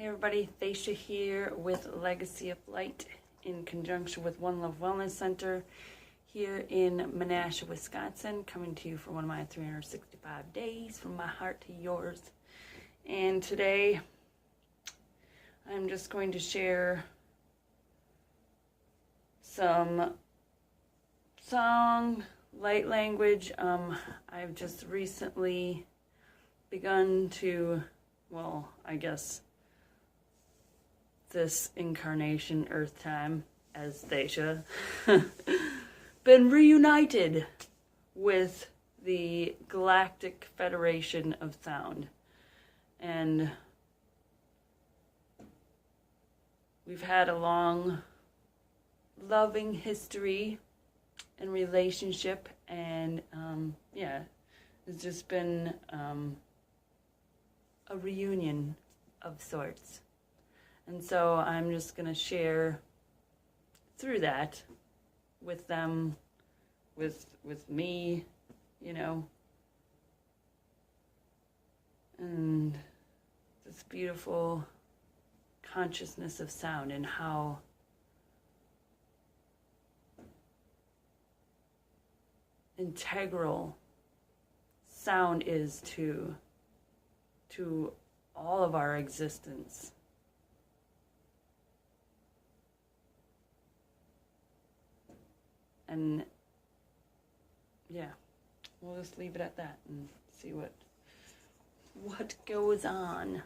Hey everybody, Thacia here with Legacy of Light in conjunction with One Love Wellness Center here in Menasha, Wisconsin, coming to you for one of my 365 days from my heart to yours. And today I'm just going to share some song, light language. I've just recently begun to, well, I guess this incarnation, Earth time, as Thacia, been reunited with the Galactic Federation of Sound. And we've had a long, loving history and relationship, and yeah, it's just been a reunion of sorts. And so I'm just going to share through that with them, with me, you know, and this beautiful consciousness of sound and how integral sound is to all of our existence. And yeah, we'll just leave it at that and see what goes on.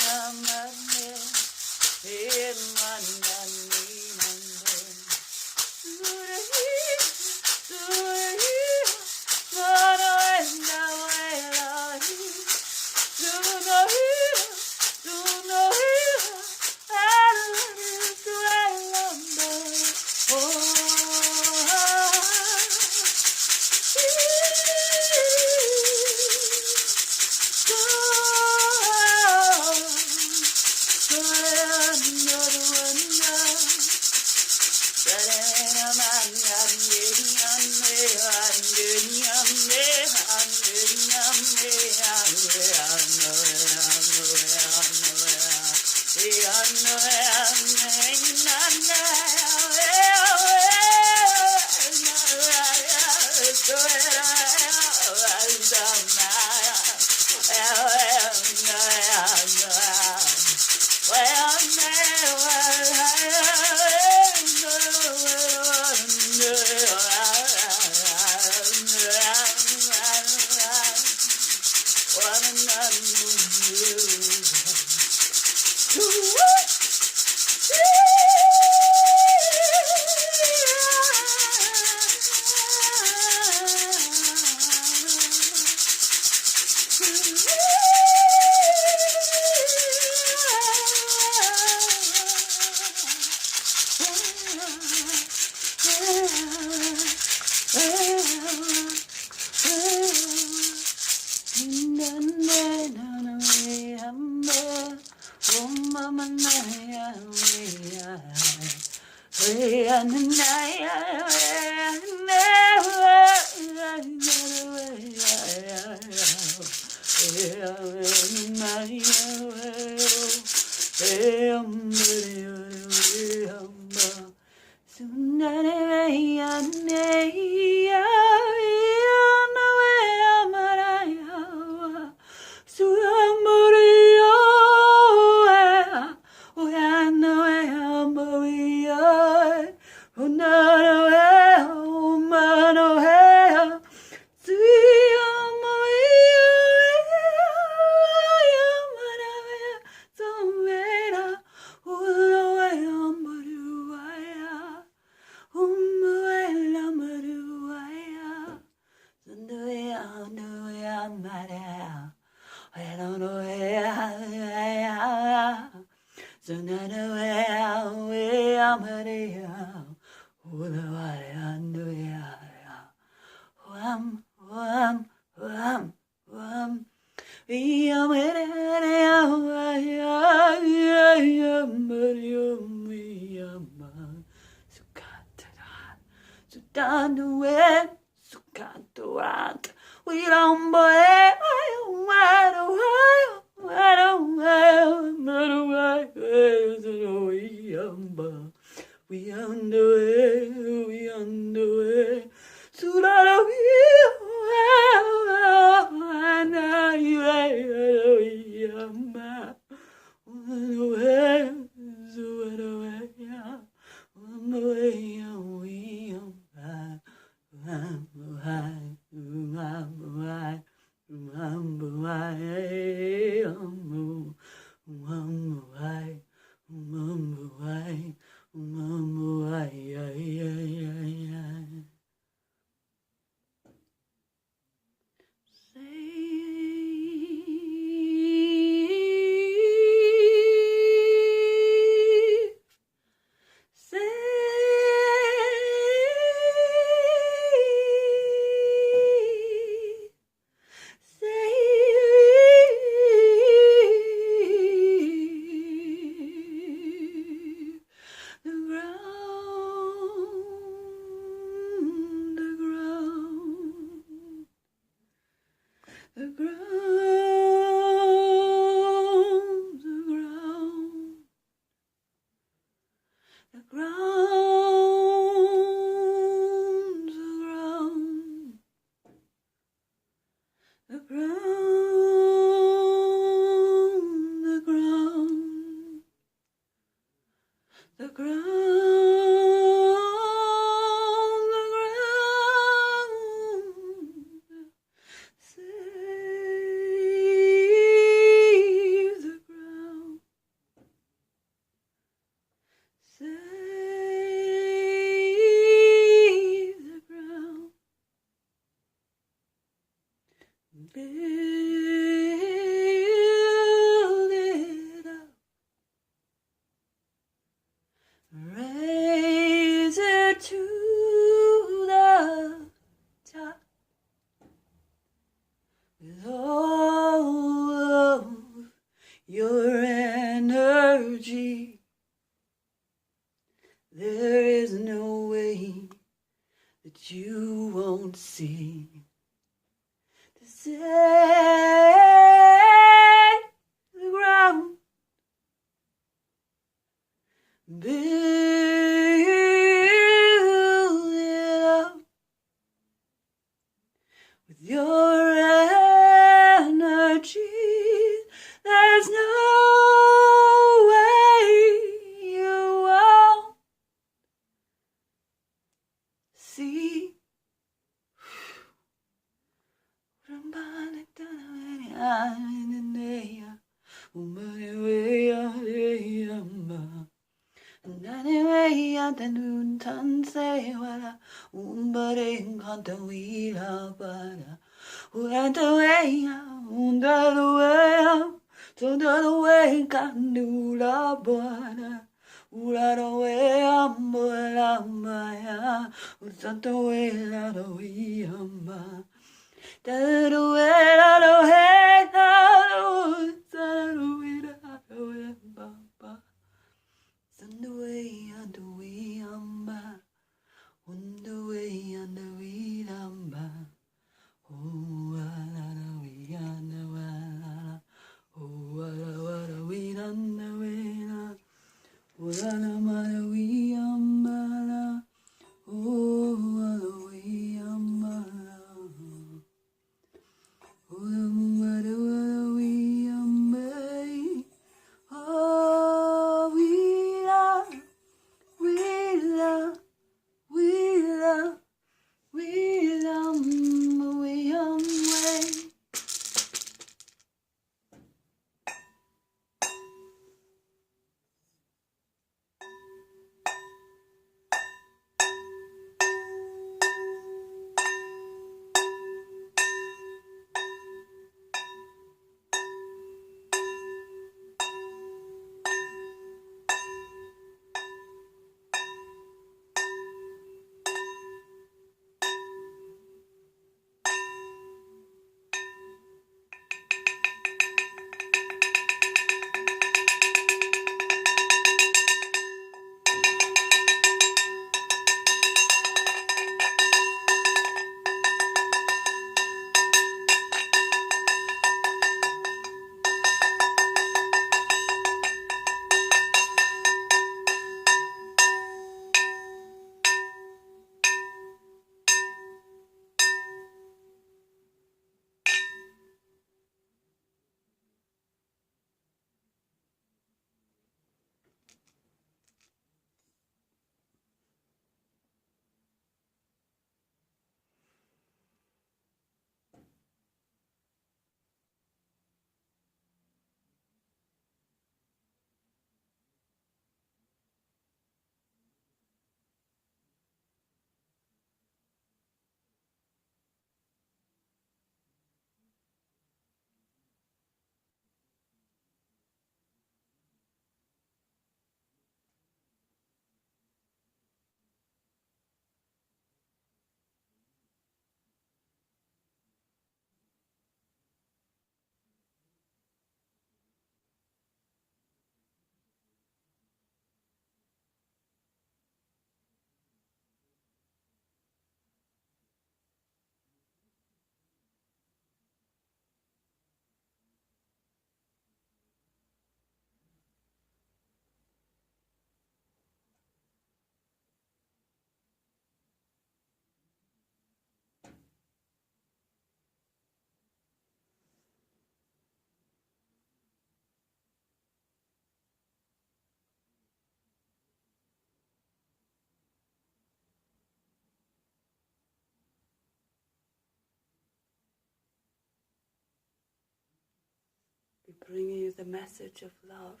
bring you the message of love.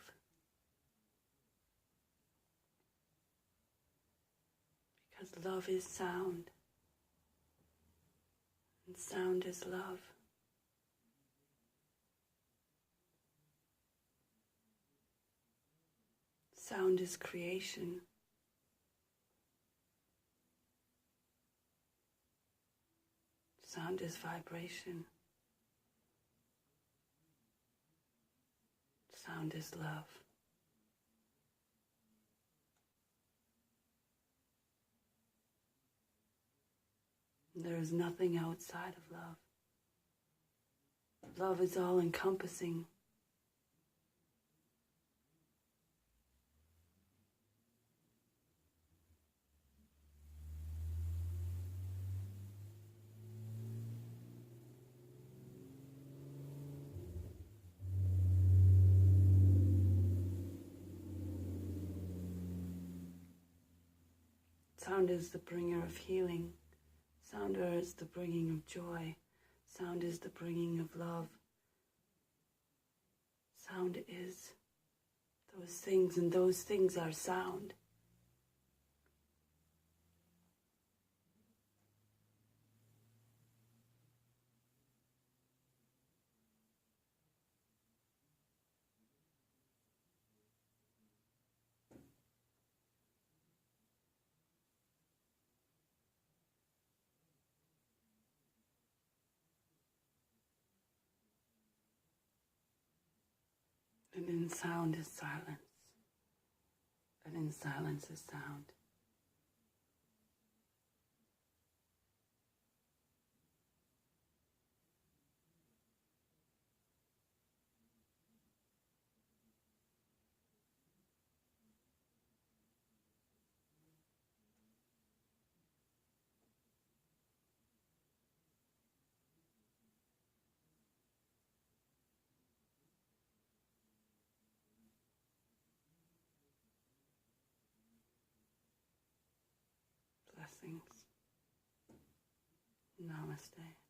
Because love is sound, and sound is love. Sound is creation. Sound is vibration. Sound is love. There is nothing outside of love. Love is all-encompassing. Sound is the bringer of healing. Sound is the bringing of joy. Sound is the bringing of love. Sound is those things, and those things are sound. And in sound is silence. And in silence is sound. Blessings. Namaste.